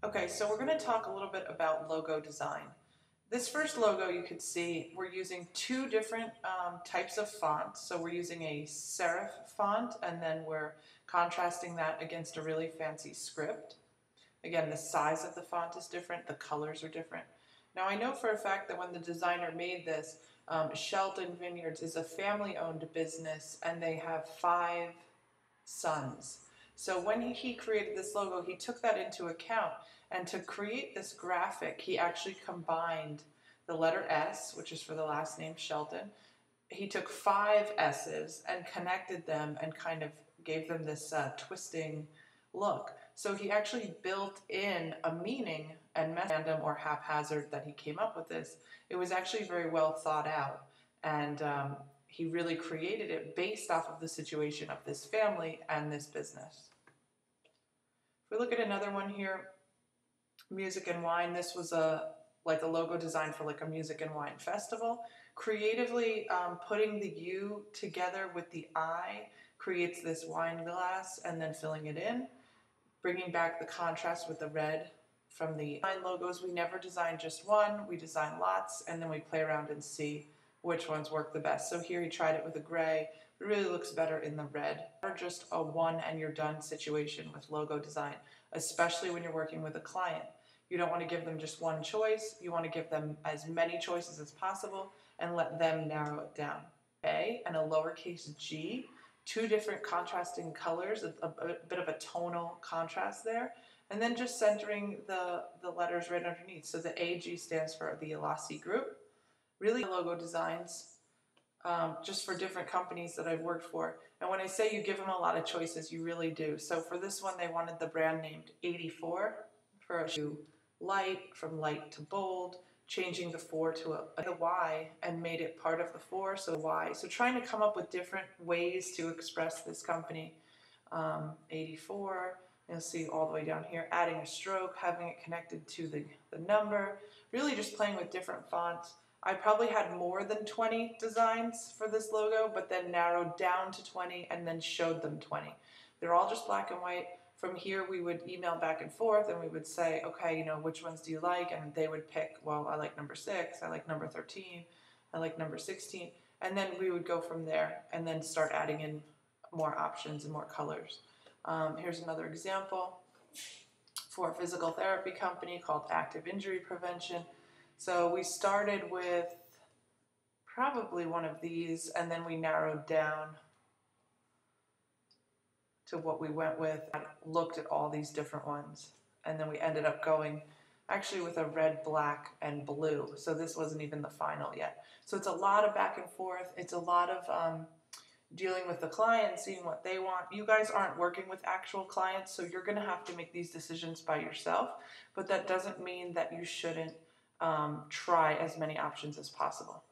Okay, so we're going to talk a little bit about logo design. This first logo, you can see we're using two different types of fonts. So we're using a serif font, and then we're contrasting that against a really fancy script. Again, the size of the font is different, the colors are different. Now I know for a fact that when the designer made this, Shelton Vineyards is a family-owned business, and they have 5 sons. So when he created this logo, he took that into account. And to create this graphic, he actually combined the letter S, which is for the last name Shelton. He took 5 S's and connected them and kind of gave them this twisting look. So he actually built in a meaning and random or haphazard that he came up with this. It was actually very well thought out. And he really created it based off of the situation of this family and this business. If we look at another one here, Music and Wine, this was a logo design for like a music and wine festival. Creatively putting the U together with the I creates this wine glass and then filling it in, bringing back the contrast with the red from the design logos. We never design just one, we design lots, and then we play around and see which ones work the best. So here he tried it with a gray. It really looks better in the red. Or just a one and you're done situation with logo design, especially when you're working with a client. You don't want to give them just one choice. You want to give them as many choices as possible and let them narrow it down. A and a lowercase g, two different contrasting colors, a bit of a tonal contrast there, and then just centering the letters right underneath. So the AG stands for the Elasi Group. Really logo designs just for different companies that I've worked for. And when I say you give them a lot of choices, you really do. So for this one, they wanted the brand named 84 for a shoe. Light, from light to bold, changing the 4 to a Y and made it part of the 4, so Y. So trying to come up with different ways to express this company. 84, you'll see all the way down here, adding a stroke, having it connected to the number, really just playing with different fonts. I probably had more than 20 designs for this logo, but then narrowed down to 20 and then showed them 20. They're all just black and white. From here, we would email back and forth and we would say, okay, which ones do you like? And they would pick, well, I like number 6, I like number 13, I like number 16. And then we would go from there and then start adding in more options and more colors. Here's another example for a physical therapy company called Active Injury Prevention. So we started with probably one of these and then we narrowed down to what we went with and looked at all these different ones. And then we ended up going actually with a red, black, and blue. So this wasn't even the final yet. So it's a lot of back and forth. It's a lot of dealing with the client, seeing what they want. You guys aren't working with actual clients, so you're gonna have to make these decisions by yourself, but that doesn't mean that you shouldn't try as many options as possible.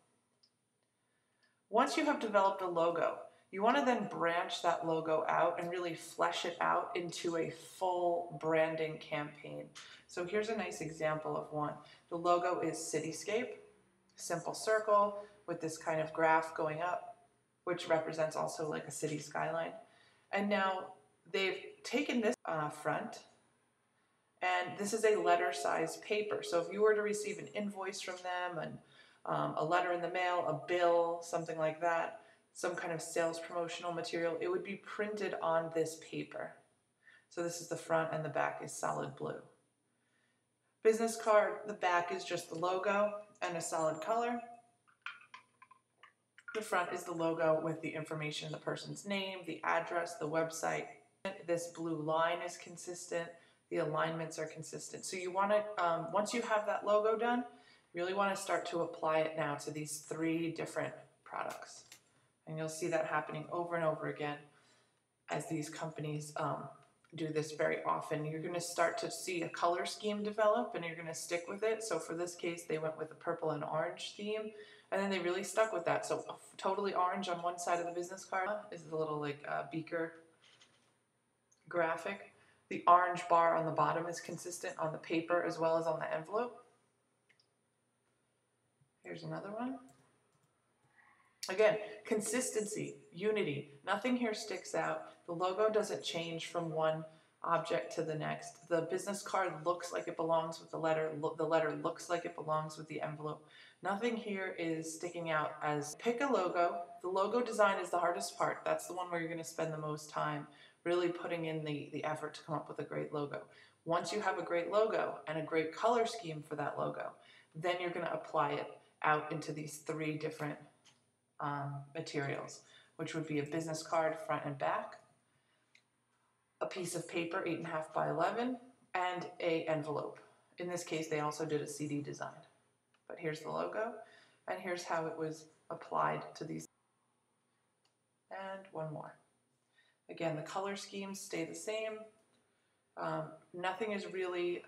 Once you have developed a logo, you want to then branch that logo out and really flesh it out into a full branding campaign. So here's a nice example of one. The logo is Cityscape, simple circle with this kind of graph going up, which represents also like a city skyline. And now they've taken this front, and this is a letter size paper. So if you were to receive an invoice from them and a letter in the mail, a bill, something like that, some kind of sales promotional material, it would be printed on this paper. So this is the front and the back is solid blue. Business card, the back is just the logo and a solid color. The front is the logo with the information, the person's name, the address, the website. This blue line is consistent. The alignments are consistent. So you want to, once you have that logo done, really want to start to apply it now to these 3 different products. And you'll see that happening over and over again as these companies do this very often. You're going to start to see a color scheme develop and you're going to stick with it. So for this case, they went with a purple and orange theme and then they really stuck with that. So totally orange on one side of the business card is the little like beaker graphic. The orange bar on the bottom is consistent on the paper as well as on the envelope. Here's another one. Again, consistency, unity. Nothing here sticks out. The logo doesn't change from one object to the next. The business card looks like it belongs with the letter. The letter looks like it belongs with the envelope. Nothing here is sticking out. As pick a logo. The logo design is the hardest part. That's the one where you're going to spend the most time really putting in the effort to come up with a great logo. Once you have a great logo and a great color scheme for that logo, then you're going to apply it out into these 3 different materials, which would be a business card front and back, a piece of paper 8.5 by 11, and a envelope. In this case, they also did a CD design. But here's the logo, and here's how it was applied to these. And one more. Again, the color schemes stay the same. Nothing is really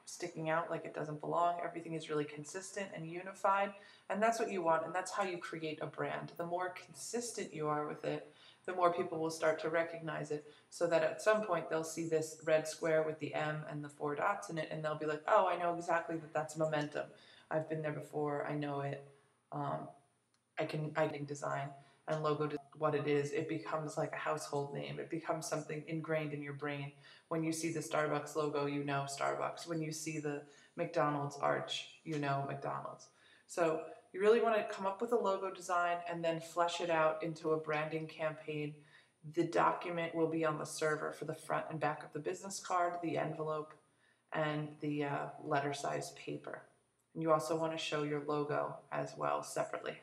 sticking out like it doesn't belong. Everything is really consistent and unified, and that's what you want, and that's how you create a brand. The more consistent you are with it, the more people will start to recognize it, so that at some point they'll see this red square with the M and the 4 dots in it, and they'll be like, oh, I know exactly that's Momentum. I've been there before, I know it. I can design and logo what it is. It becomes like a household name. It becomes something ingrained in your brain. When you see the Starbucks logo, you know Starbucks. When you see the McDonald's arch, you know McDonald's. So you really want to come up with a logo design and then flesh it out into a branding campaign. The document will be on the server for the front and back of the business card, the envelope, and the letter size paper. And you also want to show your logo as well separately.